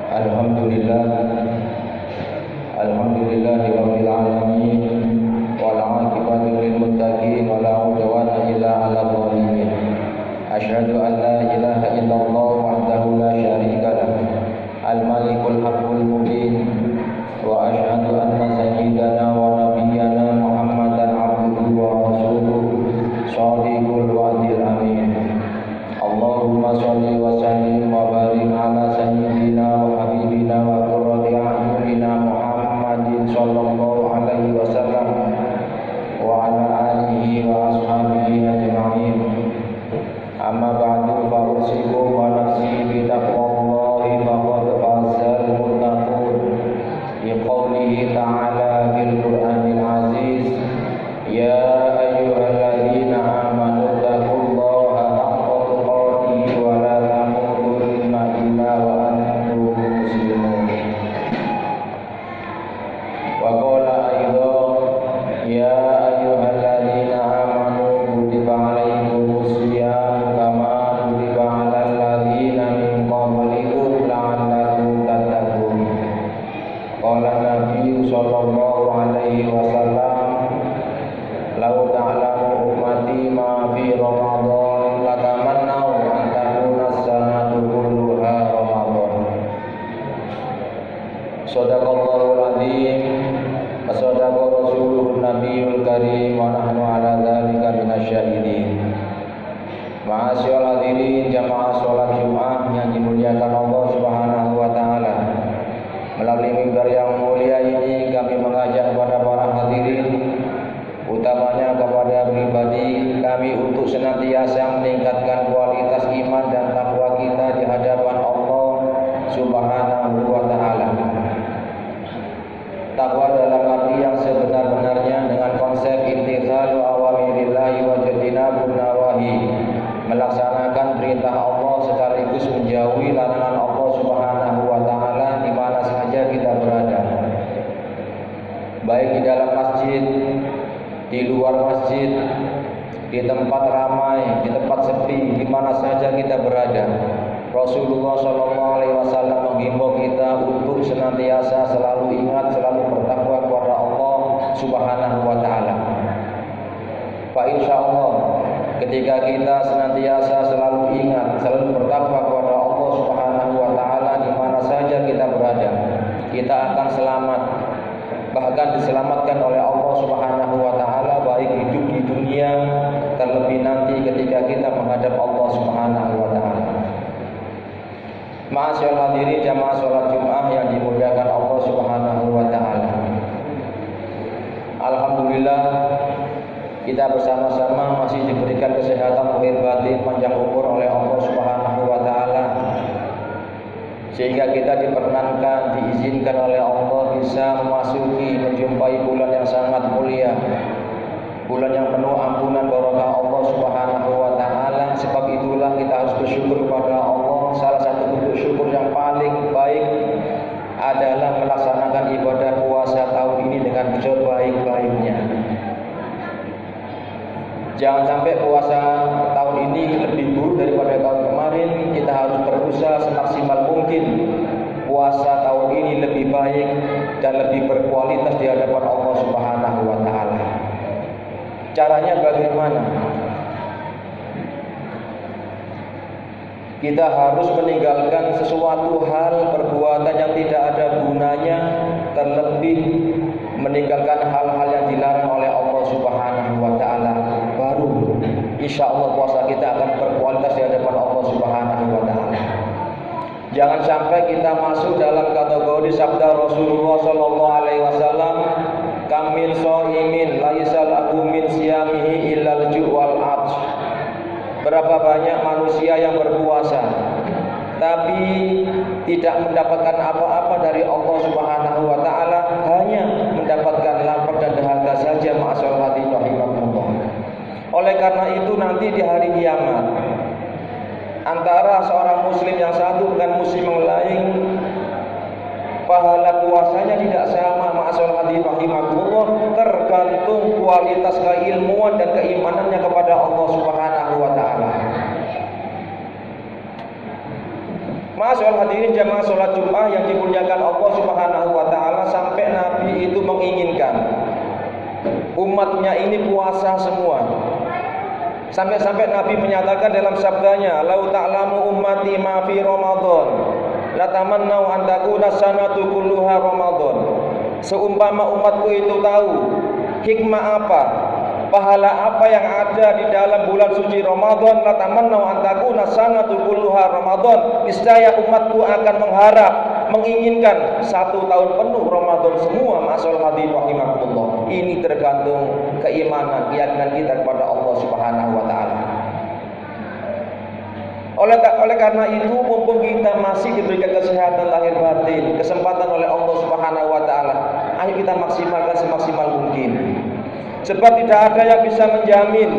Alhamdulillah Alhamdulillahirabbil alamin wal 'aqibatu lil muttaqin wa la 'udwana illa 'alal zalimin. Asyhadu an la ilaha illallah wahdahu la syarika lah al-malikul haqqul mubin wa asyhadu anna sayyidana wa nabiyyana Muhammadan 'abduhu wa rasuluhu shadiqul wa'dil amin. Allahumma sholli wa sallim wa barik ala sayyidina wa habibina wa qurrati a'yunina Muhammadin sallallahu alaihi wasallam wa ala alihi wa ashabihi ajma'in. Amma ba'du, fa usikum wa nafsi bi taqwallahi faqad fazal muttaqun. Bi qoulihi ta'ala fil Qur'anil aziz, ya ayyuhalladzina amanu taqullaha haqqa tuqatih wa la tamutunna illa wa antum muslimun. Wa qala aidan, ya ayyuhalladzina amanu kutiba alaikumus shiyam kama kutiba alal ladzina min qablikum la'allakum tattaqun. Qala Nabi sallallahu alaihi wasallam, lau ta'lamu ummati ma fi Ramadan latamannau an takuna as-sanatu kulluha Ramadan. Shadaqallahul azim wa shadaqa rasuluhun nabiyul karim wa nahnu ala dzalika minasyahidin. Ma'asyiral hadirin jamaah salat Jumat yang dimuliakan Allah Subhanahu wa taala. Melalui mimbar yang mulia ini kami mengajak kepada para hadirin, utamanya kepada pribadi kami, untuk senantiasa meningkatkan kualitas iman dan takwa kita di hadapan Allah Subhanahu wa taala. Takwa dalam arti yang sebenar-benarnya dengan konsep imtithalu awamirillahi wa jtinabun nawahi, melaksanakan perintah Allah sekaligus menjauhi larangan Allah Subhanahu wa taala di mana saja kita berada, baik di dalam masjid, di luar masjid, di tempat ramai, di tempat sepi, di mana saja kita berada. Rasulullah SAW menghimbau kita untuk senantiasa selalu ingat, selalu bertakwa kepada Allah Subhanahu wa taala. Fa insyaallah, ketika kita senantiasa selalu ingat, selalu bertakwa kepada Allah Subhanahu wa taala di mana saja kita berada, kita akan selamat, bahkan diselamatkan oleh Allah Subhanahu wa taala, baik hidup di dunia, terlebih nanti ketika kita menghadap Allah Subhanahu wa taala. Ma'asyiral hadirin jamaah salat Jumat yang dimuliakan Allah Subhanahu wa taala. Alhamdulillah, kita bersama-sama masih diberikan kesehatan lahir batin, panjang umur oleh Allah Subhanahu wa taala, sehingga kita diperkenankan, diizinkan oleh Allah bisa memasuki, menjumpai bulan yang sangat mulia, bulan yang penuh ampunan barokah Allah Subhanahu wa taala. Sebab itulah kita harus bersyukur kepada Allah. Salah satu bentuk syukur yang paling baik adalah melaksanakan ibadah puasa tahun ini dengan sebaik-baiknya. Jangan sampai puasa tahun ini lebih buruk daripada tahun kemarin. Kita harus berusaha semaksimal mungkin puasa tahun ini lebih baik dan lebih berkualitas di hadapan Allah Subhanahu wa taala. Caranya bagaimana? Kita harus meninggalkan sesuatu hal, perbuatan yang tidak ada gunanya, terlebih meninggalkan hal-hal yang dilarang oleh Allah Subhanahu wa taala. Baru insyaallah puasa kita akan berkualitas di hadapan Allah Subhanahu wa taala. Jangan sampai kita masuk dalam kategori sabda Rasulullah sallallahu alaihi wasallam, kamil shaimin laisa lahu min siyamihi illal ju' wal 'atsh. Berapa banyak manusia yang berpuasa tapi tidak mendapatkan apa-apa dari Allah Subhanahu wa taala, hanya mendapatkan lapar dan dahaga saja. Ma'asyiral hadirin rahimakumullah. Oleh karena itu nanti di hari kiamat, antara seorang muslim yang satu dengan muslim yang lain, pahala puasanya tidak sama. Ma'asyiral hadirin rahimakumullah, tergantung kualitas keilmuan dan keimanannya kepada Allah Subhanahu wa taala. Ma'asyiral hadirin jamaah salat Jumat yang dimuliakan Allah Subhanahu wa taala, sampai Nabi itu menginginkan umatnya ini puasa semua. Sampai-sampai Nabi menyatakan dalam sabdanya, "Lau ta'lamu ummati ma fi Ramadan, la tamannau an takuna sanatu kulluha Ramadan." Seumpama umatku itu tahu hikmah apa, pahala apa yang ada di dalam bulan suci Ramadan, la tamannau an takuna sanatu kulluha Ramadan, niscaya umatku akan mengharap, menginginkan 1 tahun penuh Ramadan semua. Ma'asyiral hadirin rahimakumullah. Ini tergantung keimanan, keyakinan kita kepada Allah Subhanahu wa taala. Oleh karena itu, mumpung kita masih diberikan kesehatan lahir batin, kesempatan oleh Allah Subhanahu wa taala, ayo kita maksimalkan semaksimal mungkin. Sebab tidak ada yang bisa menjamin,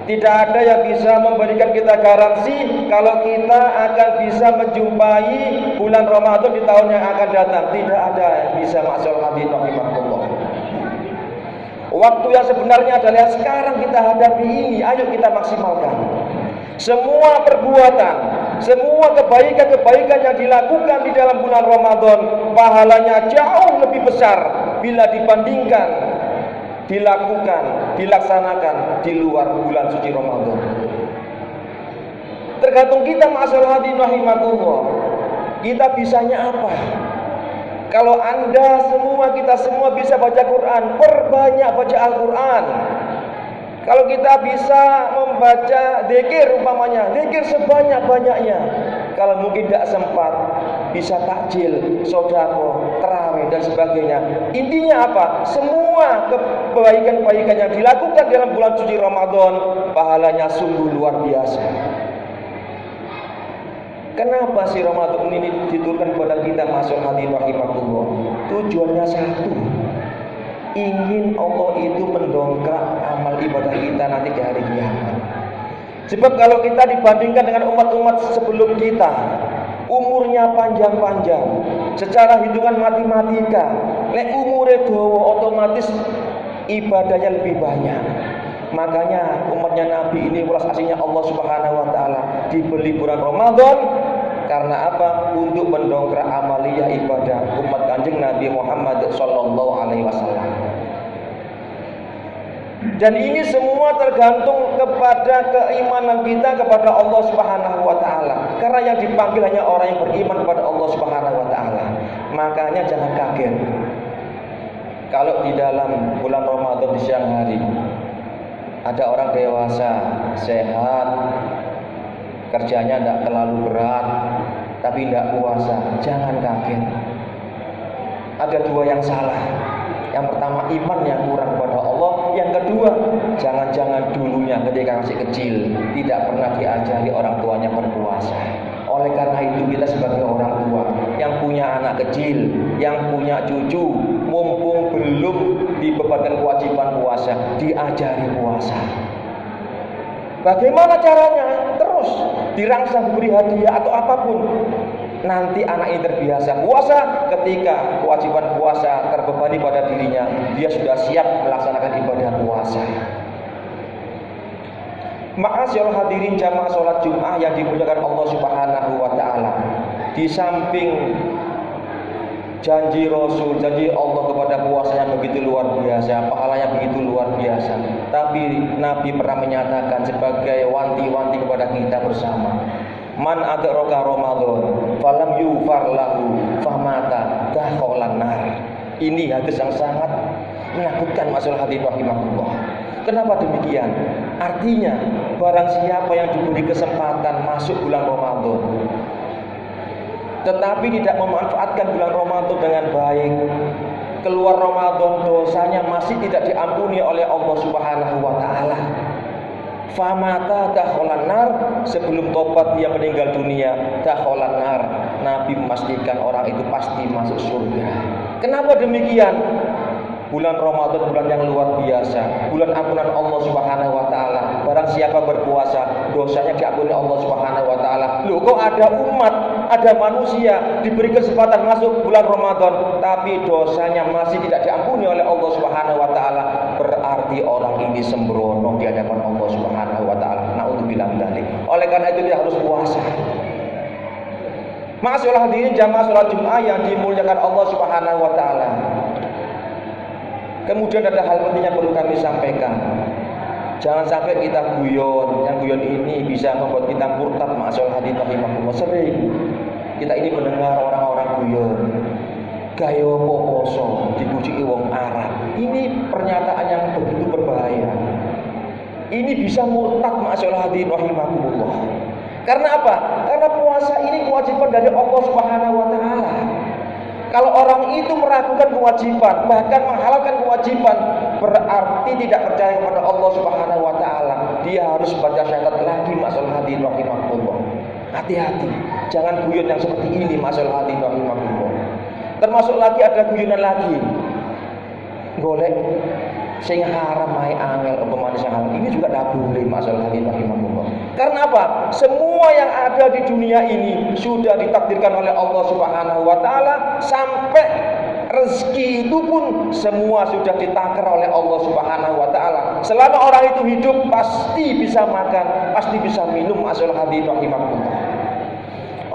tidak ada yang bisa memberikan kita garansi kalau kita akan bisa menjumpai bulan Ramadan di tahun yang akan datang. Tidak ada yang bisa. Ma'asyiral hadirin rahimakumullah. Waktu yang sebenarnya adalah sekarang kita hadapi ini. Ayo kita maksimalkan semua perbuatan, semua kebaikan-kebaikan yang dilakukan di dalam bulan Ramadan, pahalanya jauh lebih besar bila dibandingkan dilaksanakan di luar bulan suci Ramadan. Tergantung kita, ma'asyiral hadirin rahimakumullah. Kita bisanya apa? Kalau kita semua bisa baca Quran, perbanyak baca Al-Quran. Kalau kita bisa membaca dzikir, umpamanya dzikir sebanyak-banyaknya. Kalau mungkin tidak sempat, bisa takjil, sedekah, tarawih dan sebagainya. Intinya apa? Semua kebaikan-kebaikan yang dilakukan dalam bulan suci Ramadan, pahalanya sungguh luar biasa. Kenapa sih Ramadan ini diturunkan kepada kita, ma'asyiral hadirin rahimakumullah? Tujuannya satu, ingin Allah itu mendongkrak amal ibadah kita nanti di hari kiamat. Sebab kalau kita dibandingkan dengan umat-umat sebelum kita, umurnya panjang-panjang, secara hitungan matematika, lek umure dawa otomatis ibadahnya lebih banyak. Makanya umatnya Nabi ini welas aslinya Allah Subhanahu wa taala diberi bulan Ramadan karena apa? Untuk mendongkrak amaliyah ibadah umat Kanjeng Nabi Muhammad sallallahu alaihi wasallam. Dan ini semua tergantung kepada keimanan kita kepada Allah Subhanahu wa taala. Karena yang dipanggil hanya orang yang beriman kepada Allah Subhanahu wa taala. Makanya jangan kaget kalau di dalam bulan Ramadan di siang hari ada orang dewasa, sehat, kerjanya tidak terlalu berat, tapi tidak puasa. Jangan kaget. Ada dua yang salah. Yang pertama, iman yang kurang kepada Allah. Yang kedua, jangan-jangan dulunya ketika masih kecil tidak pernah diajari orang tuanya berpuasa. Oleh karena itu, kita sebagai orang tua yang punya anak kecil, yang punya cucu, mumpung belum dibebankan kewajiban puasa, diajari puasa. Bagaimana caranya? Terus dirangsang, diberi hadiah atau apapun. Nanti anak ini terbiasa puasa. Ketika kewajiban puasa terbebani pada dirinya, dia sudah siap melaksanakan ibadah puasa. Ma'asyiral hadirin jamaah salat Jumat yang dimuliakan Allah Subhanahu wa taala. Di samping janji Rasul, janji Allah kepada puasanya begitu luar biasa, pahalanya begitu luar biasa. Tapi Nabi pernah menyatakan sebagai wanti-wanti kepada kita bersama, man adraka Ramadan falam yufar lahu famata dakhalan nar. Ini hadis yang sangat menakutkan, ma'asyiral hadirin rahimakumullah. Kenapa demikian? Artinya barang siapa yang diberi kesempatan masuk bulan Ramadan tetapi tidak memanfaatkan bulan Ramadan dengan baik, keluar Ramadan dosanya masih tidak diampuni oleh Allah Subhanahu wa taala. Famata dakhalan nar, sebelum tobat dia meninggal dunia, dakhalan nar. Nabi memastikan orang itu pasti masuk surga. Kenapa demikian? Bulan Ramadan bulan yang luar biasa, bulan ampunan Allah Subhanahu wa taala. Barang siapa berpuasa, dosanya diampuni Allah Subhanahu wa taala. Loh, kok ada umat, ada manusia diberi kesempatan masuk bulan Ramadan tapi dosanya masih tidak diampuni oleh Allah Subhanahu wa taala? Berarti orang ini sembrono di hadapan Allah Subhanahu wa taala. Naudzubillah min dzalik. Oleh karena itu dia harus puasa. Ma'asyiral hadirin jamaah salat Jumat yang dimuliakan Allah Subhanahu wa taala. Kemudian ada hal penting yang perlu kami sampaikan. Jangan sampai kita guyon. Yang guyon ini bisa membuat kita murtad. Ma'asyiral hadirin rahimakumullah. Sering kita ini mendengar orang-orang guyon. Gayo poso dipuji wong Arab. Ini pernyataan yang begitu berbahaya. Ini bisa murtad ma'asyiral hadirin rahimakumullah. Karena apa? Karena puasa ini kewajiban dari Allah Subhanahu wa taala. Kalau orang itu meragukan kewajiban, bahkan menghalalkan kewajiban, berarti tidak percaya kepada Allah Subhanahu wa taala. Dia harus baca syahadat lagi ma'asyiral hadirin rahimakumullah. Hati-hati, jangan guyon yang seperti ini ma'asyiral hadirin rahimakumullah. Termasuk lagi ada guyonan lagi. Golek sing haram ae angel umpamane sing halal. Ini juga tidak boleh masalah hadirin rahimakumullah. Karena apa? Semua yang ada di dunia ini sudah ditakdirkan oleh Allah Subhanahu wa taala, sampai rezeki itu pun semua sudah ditakdir oleh Allah Subhanahu wa taala. Selama orang itu hidup pasti bisa makan, pasti bisa minum masalah hadirin rahimakumullah.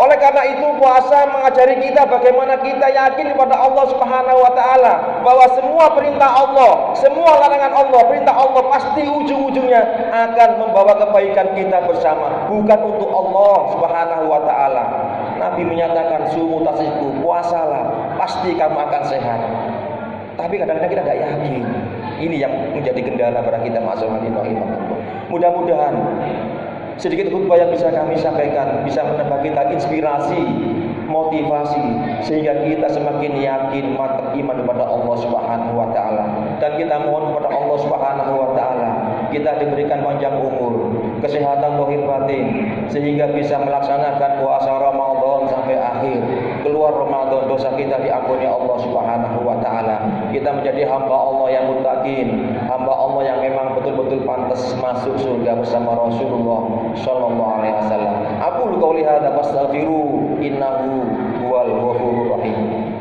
Oleh karena itu puasa mengajari kita bagaimana kita yakin kepada Allah Subhanahu wa taala bahwa semua perintah Allah, semua larangan Allah, perintah Allah pasti ujung-ujungnya akan membawa kebaikan kita bersama, bukan untuk Allah Subhanahu wa taala. Nabi menyatakan sumu tasihku, puasalah, pasti kamu akan sehat. Tapi kadang-kadang kita tidak yakin. Ini yang menjadi kendala pada kita masalah ini. Mudah-mudahan sedikit khutbah yang bisa kami sampaikan bisa menambah kita inspirasi, motivasi, sehingga kita semakin yakin mantap iman kepada Allah Subhanahu wa taala. Dan kita mohon kepada Allah Subhanahu wa taala kita diberikan panjang umur, kesehatan zahir batin, sehingga bisa melaksanakan puasa Ramadan sampai akhir. Keluar Ramadan dosa kita diampuni Allah Subhanahu wa taala. Kita menjadi hamba Allah yang muttaqin, hamba Allah yang memang betul-betul pantas masuk surga bersama Rasulullah sallallahu alaihi wasallam. Aqulu qouli hadza fastaghfiru innahu huwal ghafurur rahim.